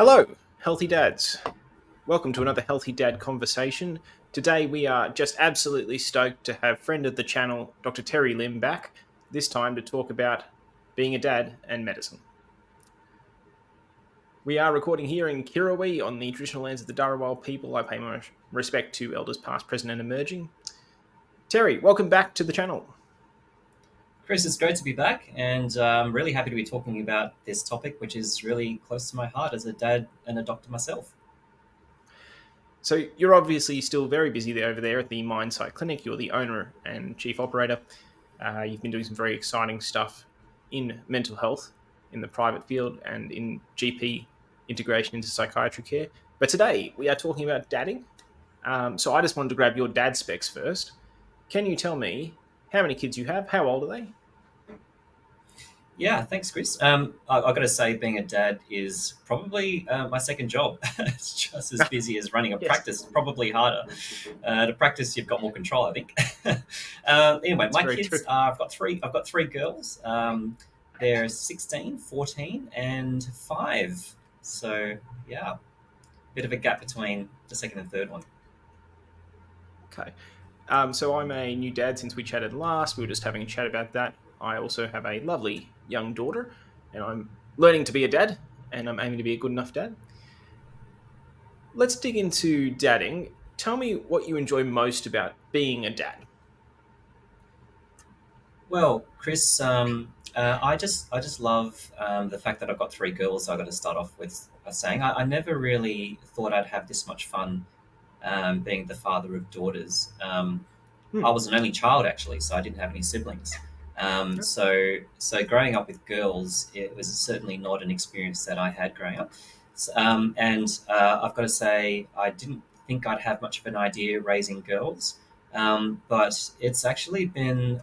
Hello, healthy dads. Welcome to another Healthy Dad conversation. Today we are just absolutely stoked to have friend of the channel, Dr. Terry Lim, back, this time to talk about being a dad and medicine. We are recording here in Kirrawee on the traditional lands of the Dharawal people. I pay my respect to elders past, present, and emerging. Terry, welcome back to the channel. Chris, it's great to be back, and I'm really happy to be talking about this topic, which is really close to my heart as a dad and a doctor myself. So you're obviously still very busy there over there at the Mindsight Clinic. You're the owner and chief operator. You've been doing some very exciting stuff in mental health in the private field and in GP integration into psychiatry care. But today we are talking about dadding. So I just wanted to grab your dad specs first. Can you tell me how many kids you have? How old are they? Yeah, thanks, Chris. I've got to say, being a dad is probably my second job. It's just as busy as running a Yes, practice, probably harder. To practice, you've got more control, I think. Anyway, that's my very true. kids are, I've got three girls. They're 16, 14, and 5. So, yeah, bit of a gap between the second and third one. Okay. So I'm a new dad since we chatted last. We were just having a chat about that. I also have a lovely young daughter, and I'm learning to be a dad, and I'm aiming to be a good enough dad. Let's dig into dadding. Tell me what you enjoy most about being a dad. Well, Chris, I just love the fact that I've got three girls. So I got to start off with saying I never really thought I'd have this much fun being the father of daughters. Hmm. I was an only child actually, so I didn't have any siblings. So growing up with girls, it was certainly not an experience that I had growing up. And I've got to say, I didn't think I'd have much of an idea raising girls, but it's actually been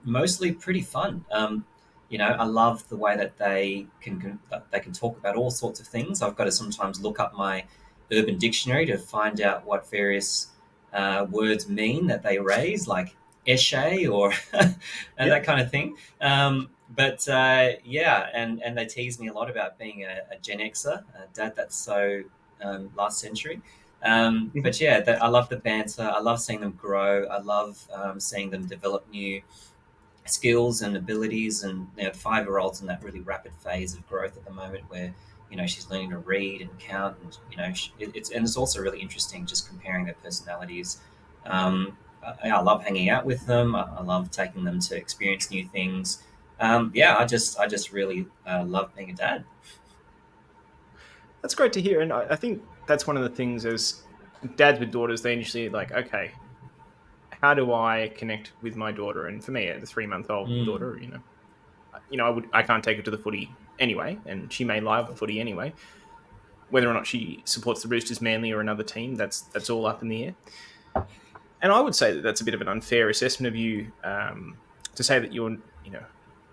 mostly pretty fun. I love the way that they can talk about all sorts of things. I've got to sometimes look up my Urban Dictionary to find out what various words mean that they raise, like esche or and Yeah. that kind of thing. Yeah, and they tease me a lot about being a Gen Xer, a dad that's so last century. Mhm. But yeah, I love the banter. I love seeing them grow. I love seeing them develop new skills and abilities. And 5-year-olds in that really rapid phase of growth at the moment, where she's learning to read and count, and it's also really interesting just comparing their personalities. I love hanging out with them. I love taking them to experience new things. Yeah, I just really love being a dad. That's great to hear. And I think that's one of the things as dads with daughters, they initially like, okay, how do I connect with my daughter? And for me, the 3-month-old Mm. daughter, I can't take her to the footy anyway, and she may love the footy anyway. Whether or not she supports the Roosters, Manly, or another team, that's all up in the air. And I would say that that's a bit of an unfair assessment of you, to say that you're,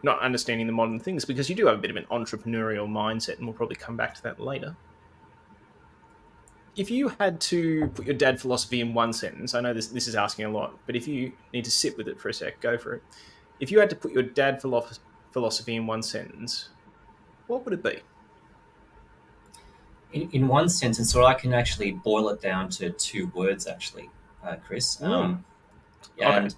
not understanding the modern things, because you do have a bit of an entrepreneurial mindset, and we'll probably come back to that later. If you had to put your dad philosophy in one sentence, I know this is asking a lot, but if you need to sit with it for a sec, go for it. If you had to put your dad philosophy in one sentence, what would it be? In one sentence, or I can actually boil it down to two words, actually, Chris. Mm, okay.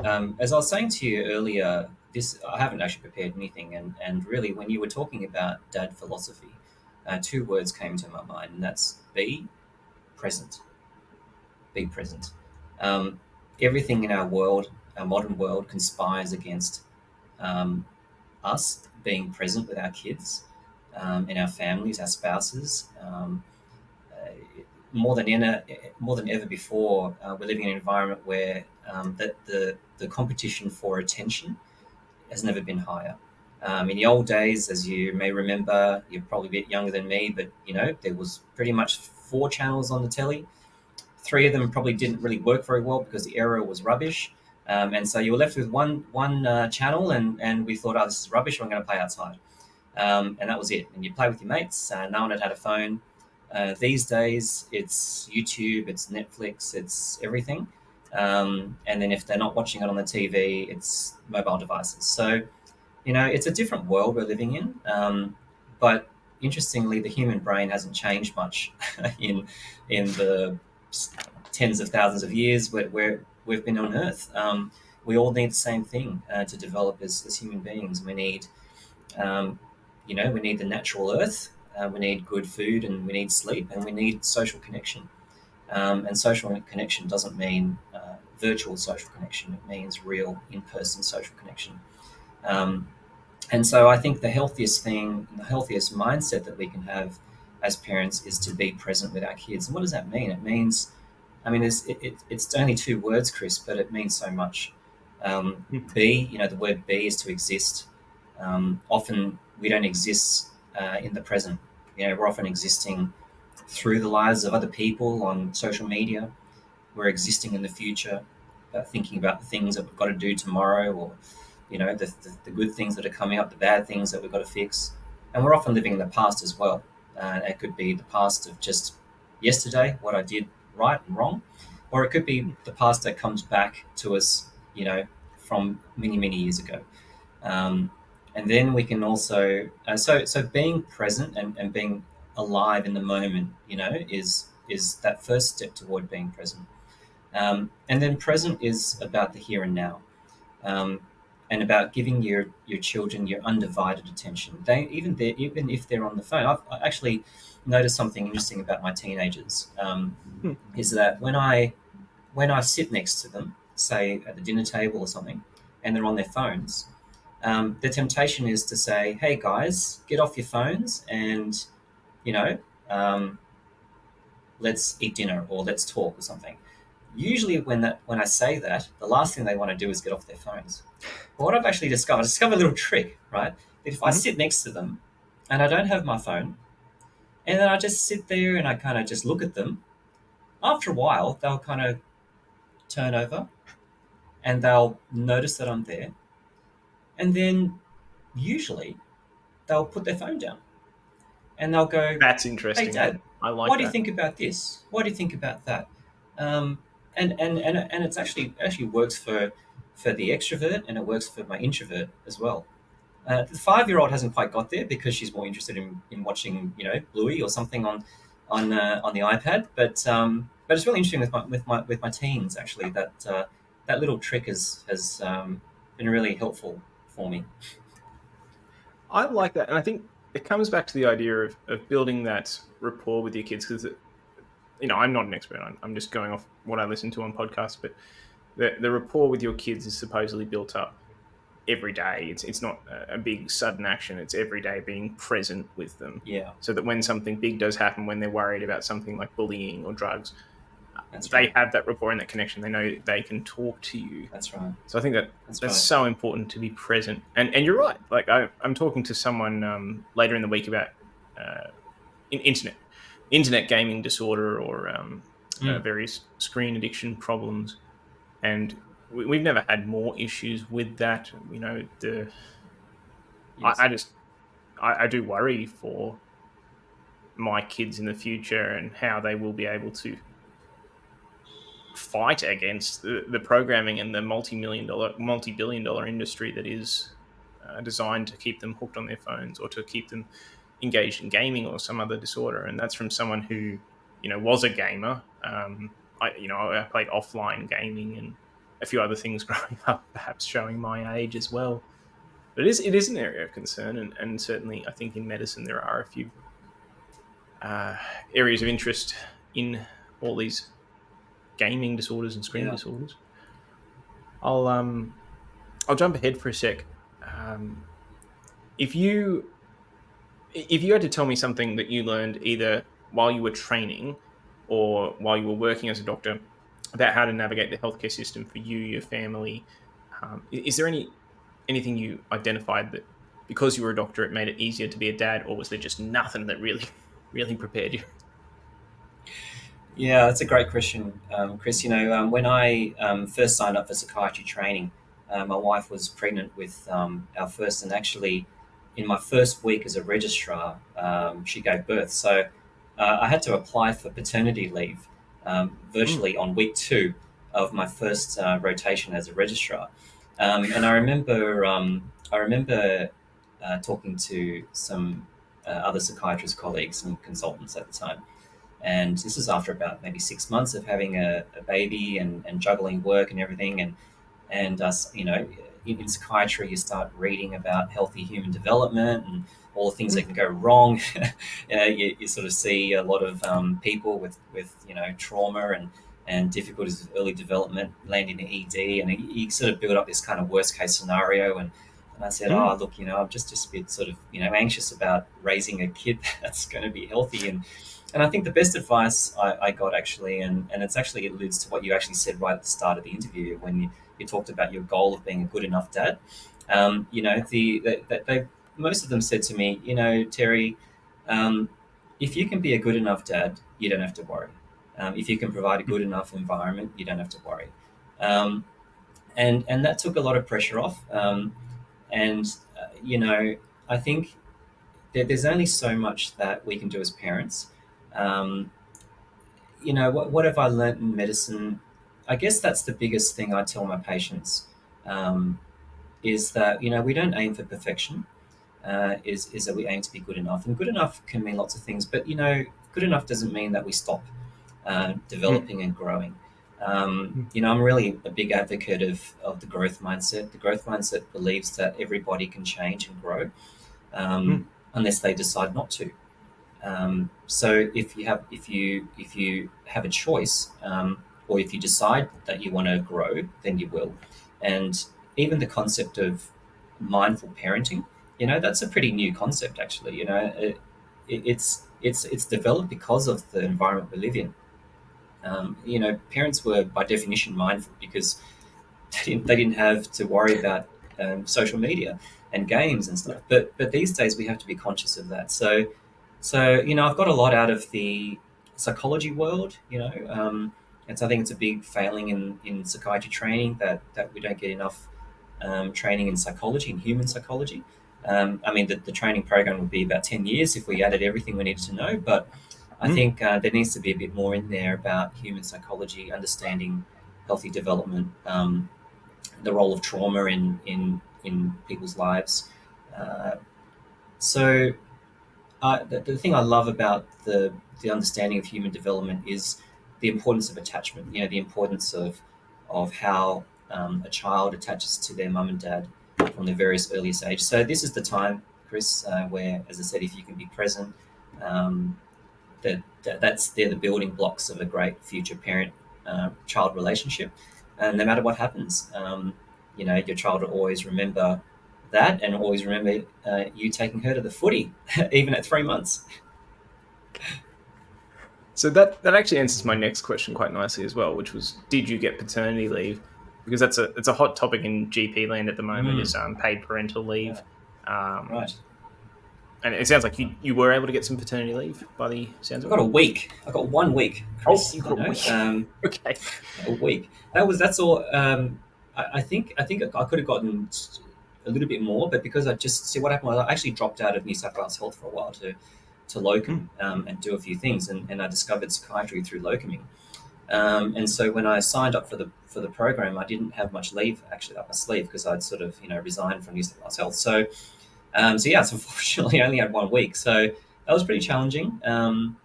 And as I was saying to you earlier, this I haven't actually prepared anything, and really, when you were talking about dad philosophy, two words came to my mind, and that's be present. Be present. Um, Everything in our world, our modern world, conspires against um, us being present with our kids, in our families, our spouses. Uh, more than ever before, we're living in an environment where the competition for attention has never been higher. In the old days, as you may remember, you're probably a bit younger than me, but there was pretty much 4 channels on the telly. 3 of them probably didn't really work very well because the aerial was rubbish, and so you were left with one channel, and we thought, oh, this is rubbish. I'm going to play outside, and that was it. And you play with your mates. No one had a phone. These days, it's YouTube, it's Netflix, it's everything. And then if they're not watching it on the TV, it's mobile devices. So it's a different world we're living in. But interestingly, the human brain hasn't changed much in the tens of thousands of years where we've been on Earth. We all need the same thing to develop as human beings. We need, um, we need the natural Earth. We need good food, and we need sleep, and we need social connection. And social connection doesn't mean virtual social connection. It means real in-person social connection. Um, and so I think the healthiest thing, the healthiest mindset that we can have as parents is to be present with our kids. And what does that mean? It means, I mean, it's only two words, Chris, but it means so much. Be, the word be is to exist. Often we don't exist in the present. We're often existing through the lives of other people on social media. We're existing in the future, thinking about the things that we've got to do tomorrow, or the good things that are coming up, the bad things that we've got to fix. And we're often living in the past as well. It could be the past of just yesterday, what I did right and wrong, or it could be the past that comes back to us, from many, many years ago. Um, and then we can also, so being present and being alive in the moment, is that first step toward being present. And then present is about the here and now, um, and about giving your children your undivided attention. Even if they're on the phone. I actually noticed something interesting about my teenagers. Is that when I sit next to them, say at the dinner table or something, and they're on their phones, the temptation is to say, "Hey guys, get off your phones and you know, um, let's eat dinner or let's talk or something." Usually, when I say that, the last thing they want to do is get off their phones. But what I've actually discovered, I discovered a little trick, right? That if I Mm-hmm. sit next to them and I don't have my phone, and then I just sit there and I kind of just look at them, after a while they'll kind of turn over and they'll notice that I'm there, and then usually they'll put their phone down and they'll go, That's "Hey, interesting. Dad, I like what do you that. think about this? What do you think about that?" Um, and it's actually works for the extrovert, and it works for my introvert as well. The 5-year-old hasn't quite got there because she's more interested in watching, Bluey or something on the iPad. But it's really interesting with my teens actually that that little trick has been really helpful for me. I like that, and I think it comes back to the idea of building that rapport with your kids because I'm not an expert. I'm just going off what I listen to on podcasts, but the rapport with your kids is supposedly built up every day. It's not a big sudden action. It's every day being present with them, Yeah, so that when something big does happen, when they're worried about something like bullying or drugs, that's right. they have that rapport and that connection. They know they can talk to you. That's right. So I think that That's that's right. so important to be present. And you're right. Like I'm talking to someone later in the week about uh, internet gaming disorder or Mm, various screen addiction problems, and we've never had more issues with that. yes. I just I do worry for my kids in the future and how they will be able to fight against the programming and the multi-billion dollar industry that is designed to keep them hooked on their phones or to keep them engaged in gaming or some other disorder. And that's from someone who was a gamer. I played offline gaming and a few other things growing up, perhaps showing my age as well. But it is an area of concern, and certainly I think in medicine there are a few uh, areas of interest in all these gaming disorders and screen Yeah. disorders. I'll um I'll jump ahead for a sec. Um, if you had to tell me something that you learned either while you were training or while you were working as a doctor about how to navigate the healthcare system for you, your family, is there anything you identified that because you were a doctor it made it easier to be a dad, or was there just nothing that really really prepared you? Yeah, that's a great question, Chris. When I first signed up for psychiatry training, my wife was pregnant with our first, and actually, in my first week as a registrar, she gave birth. So I had to apply for paternity leave Mm. virtually on week 2 of my first rotation as a registrar. And I remember talking to some other psychiatrist colleagues and consultants at the time. And this is after about maybe 6 months of having a baby and juggling work and everything. And us, in psychiatry, you start reading about healthy human development and all the things that Mm. can go wrong. You sort of see a lot of people with trauma and difficulties of early development landing in ED, and you sort of build up this kind of worst case scenario. And I said, oh, Mm. look, I'm just a bit sort of anxious about raising a kid that's going to be healthy. And I think the best advice I got actually, and it alludes to what you actually said right at the start of the interview when you talked about your goal of being a good enough dad. They most of them said to me, Terry, um, if you can be a good enough dad, you don't have to worry. If you can provide a good enough environment, you don't have to worry. Um, and that took a lot of pressure off. And I think there's only so much that we can do as parents. Um, what have I learned in medicine? I guess that's the biggest thing I tell my patients, um, is that we don't aim for perfection. Is that we aim to be good enough, and good enough can mean lots of things. But good enough doesn't mean that we stop Mm. developing and growing. Mm. I'm really a big advocate of the growth mindset. The growth mindset believes that everybody can change and grow, Mm. unless they decide not to. So if you have a choice, or if you decide that you want to grow, then you will. And even the concept of mindful parenting, that's a pretty new concept actually. It's developed because of the environment we live in. Parents were by definition mindful because they didn't have to worry about social media and games and Yeah. stuff. But these days we have to be conscious of that. So I've got a lot out of the psychology world. And so I think it's a big failing in psychiatry training that we don't get enough training in psychology, in human psychology. I mean, the training program would be about 10 years if we added everything we needed to know, but I Mm. think there needs to be a bit more in there about human psychology, understanding healthy development, the role of trauma in people's lives. Uh, so the thing I love about the understanding of human development is the importance of attachment. The importance of how a child attaches to their mum and dad from the various earliest age. So this is the time, Chris, where, as I said, if you can be present, um, they're the building blocks of a great future parent child relationship. And no matter what happens, your child will always remember that, and always remember you taking her to the footy, even at 3 months. So that actually answers my next question quite nicely as well, which was, did you get paternity leave? Because it's a hot topic in GP land at the moment, Mm, is paid parental yeah, leave. Um, right. and it sounds like you were able to get some paternity leave by the sounds I of got it. a week. I got 1 week, Oh, Chris. you got a week. Okay. A week. That's all. I think I could have gotten a little bit more, but because I just see what happened was I actually dropped out of New South Wales Health for a while to locum Mm. and do a few things, and I discovered psychiatry through locuming. And so when I signed up for the program, I didn't have much leave actually up my sleeve because I'd sort of resigned from New South Wales Health. So yeah, so unfortunately I only had 1 week. So that was pretty challenging. And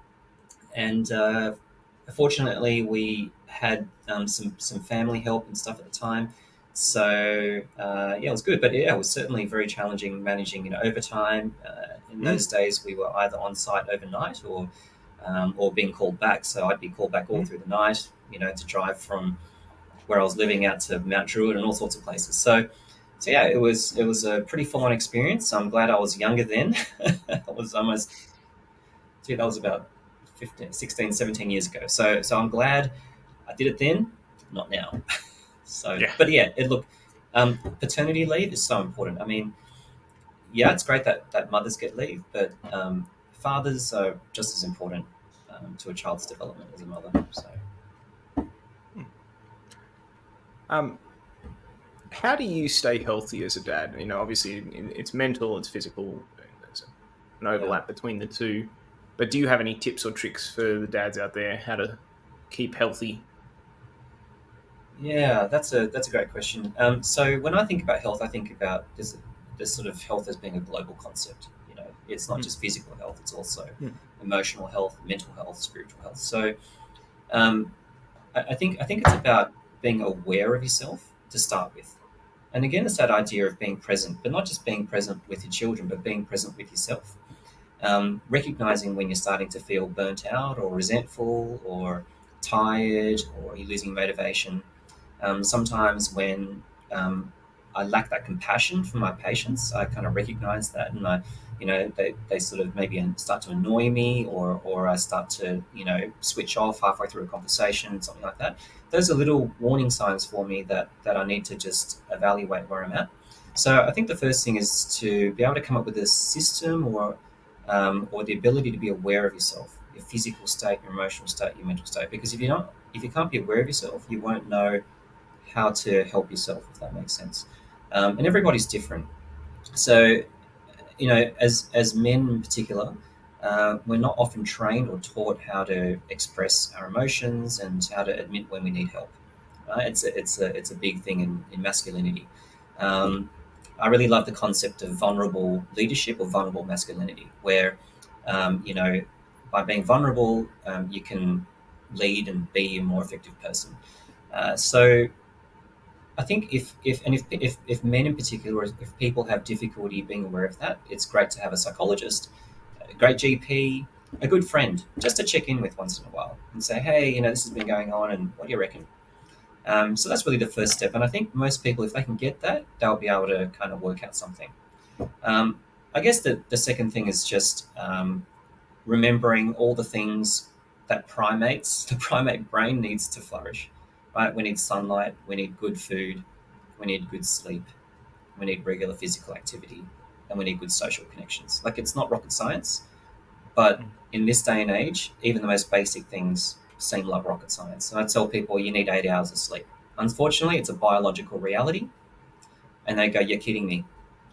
fortunately, we had some family help and stuff at the time. So yeah, it was good, but yeah, it was certainly very challenging managing overtime. In Mm. those days, we were either on site overnight or being called back. So I'd be called back all Mm. through the night, to drive from where I was living out to Mount Druitt and all sorts of places. So yeah, it was a pretty full on experience. I'm glad I was younger then. I was almost that was about 15, 16, 17 years ago. So I'm glad I did it then, not now. So, Yeah. but yeah, paternity leave is so important. I mean, yeah, it's great that mothers get leave, but fathers are just as important to a child's development as a mother. So, Mm. Um, how do you stay healthy as a dad? Obviously it's mental, it's physical, and there's an yeah. overlap between the two. But do you have any tips or tricks for the dads out there how to keep healthy? Yeah, that's a great question. So when I think about health, I think about this sort of health as being a global concept. It's not Mm. just physical health; it's also Mm. emotional health, mental health, spiritual health. So um, I think it's about being aware of yourself to start with. And again, it's that idea of being present, but not just being present with your children, but being present with yourself. Recognizing when you're starting to feel burnt out or resentful or tired or you're losing motivation. Sometimes when I lack that compassion for my patients, I kind of recognize that, and they sort of maybe start to annoy me, or I start to switch off halfway through a conversation, something like that. Those are little warning signs for me that I need to just evaluate where I'm at. So I think the first thing is to be able to come up with a system or the ability to be aware of yourself, your physical state, your emotional state, your mental state. Because if you can't be aware of yourself, you won't know how to help yourself, if that makes sense. And everybody's different. So, as men in particular, we're not often trained or taught how to express our emotions and how to admit when we need help. It's a big thing in masculinity. Um, I really love the concept of vulnerable leadership or vulnerable masculinity, where by being vulnerable, you can lead and be a more effective person. So I think if men in particular, or if people have difficulty being aware of that, it's great to have a psychologist, a great GP, a good friend, just to check in with once in a while and say, hey, this has been going on, and what do you reckon? So that's really the first step, and I think most people, if they can get that, they'll be able to kind of work out something. Um, I guess the second thing is just remembering all the things that the primate brain needs to flourish. Right? We need sunlight, we need good food, we need good sleep, we need regular physical activity, and we need good social connections. Like, it's not rocket science, but Mm. in this day and age, even the most basic things seem like rocket science. And I tell people you need 8 hours of sleep. Unfortunately, it's a biological reality, and they go, "You're kidding me."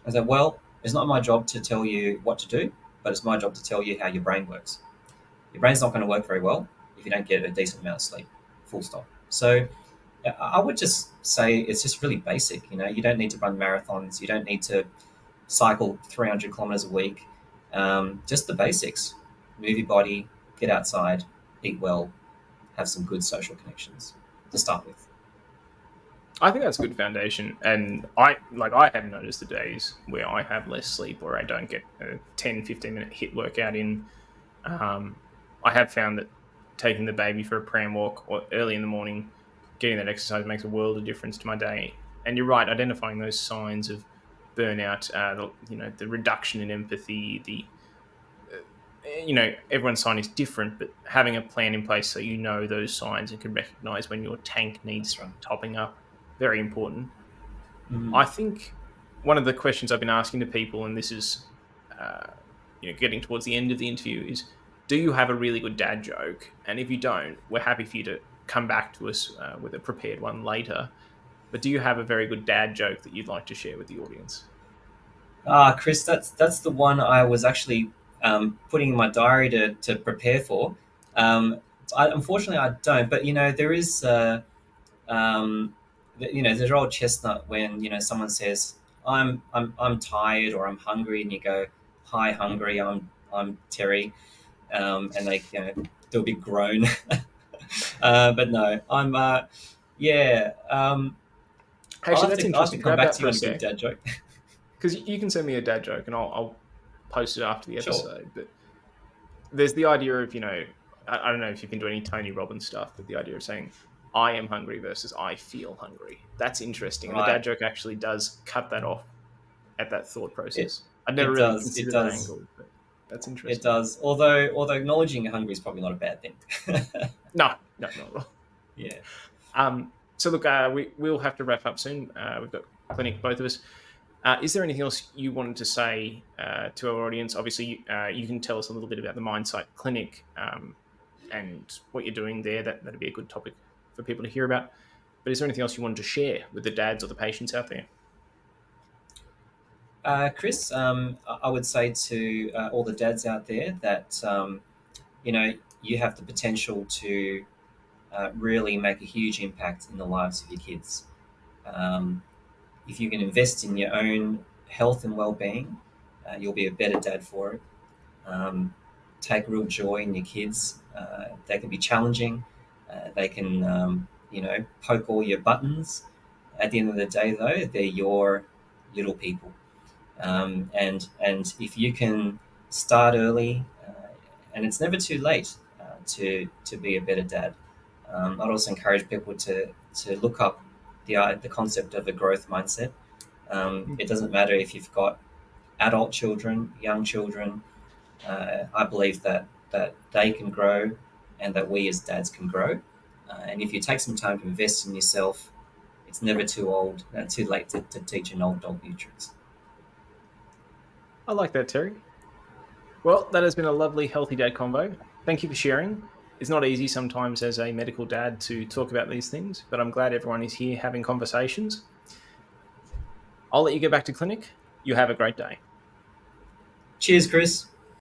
I say, "Well, it's not my job to tell you what to do, but it's my job to tell you how your brain works. Your brain's not going to work very well if you don't get a decent amount of sleep. Full stop." So yeah, I would just say it's just really basic. You don't need to run marathons. You don't need to cycle 300 kilometers a week. Just the basics: move your body, get outside, eat well, have some good social connections to start with. I think that's a good foundation, and I have noticed the days where I have less sleep or I don't get a 10-15 minute hit workout in. Um, I have found that taking the baby for a pram walk or early in the morning, getting that exercise makes a world of difference to my day. And you're right, identifying those signs of burnout, the reduction in empathy, everyone's sign is different, but having a plan in place so you know those signs and can recognize when your tank That's needs right. topping up, very important. Mm. I think one of the questions I've been asking to people, and this is uh, getting towards the end of the interview, is do you have a really good dad joke? And if you don't, we're happy for you to come back to us with a prepared one later. But do you have a very good dad joke that you'd like to share with the audience? Chris, that's the one I was actually putting in my diary to prepare for. Unfortunately, I don't. But there is, there's your old chestnut when someone says, I'm tired or I'm hungry," and you go, "Hi, hungry. I'm Terry," and they do a big groan. But no, I'm. Yeah. Actually, that's I'll have to interesting. come Grab back that to for you a on a good sec, dad joke. because you can send me a dad joke and I'll post it after the Sure. episode. But there's the idea of, I don't know if you can do any Tony Robbins stuff, but the idea of saying, I am hungry versus I feel hungry. That's interesting. And the Right. dad joke actually does cut that off at that thought It process. I'd never it really does. It considered that does. angle, but that's It interesting. does. Although acknowledging you're hungry is probably not a bad thing. No, no, not at all. Yeah. So look, we'll have to wrap up soon. We've got clinic, both of us. Is there anything else you wanted to say to our audience? Obviously, you can tell us a little bit about the Mindsight Clinic and what you're doing there. That'd be a good topic for people to hear about. But is there anything else you wanted to share with the dads or the patients out there? Chris, I would say to all the dads out there that you know you have the potential to really make a huge impact in the lives of your kids. Um, if you can invest in your own health and well-being, you'll be a better dad for it. Um, take real joy in your kids. They can be challenging. They can, poke all your buttons. At the end of the day, though, they're your little people. And if you can start early, and it's never too late to be a better dad. I'd also encourage people to look up the concept of a growth mindset. It doesn't matter if you've got adult children, young children. I believe that they can grow, and that we as dads can grow. And if you take some time to invest in yourself, it's never too late to teach an old dog new tricks. I like that, Terry. Well, that has been a lovely healthy dad convo. Thank you for sharing. It's not easy sometimes as a medical dad to talk about these things, but I'm glad everyone is here having conversations. I'll let you get back to clinic. You have a great day. Cheers, Chris.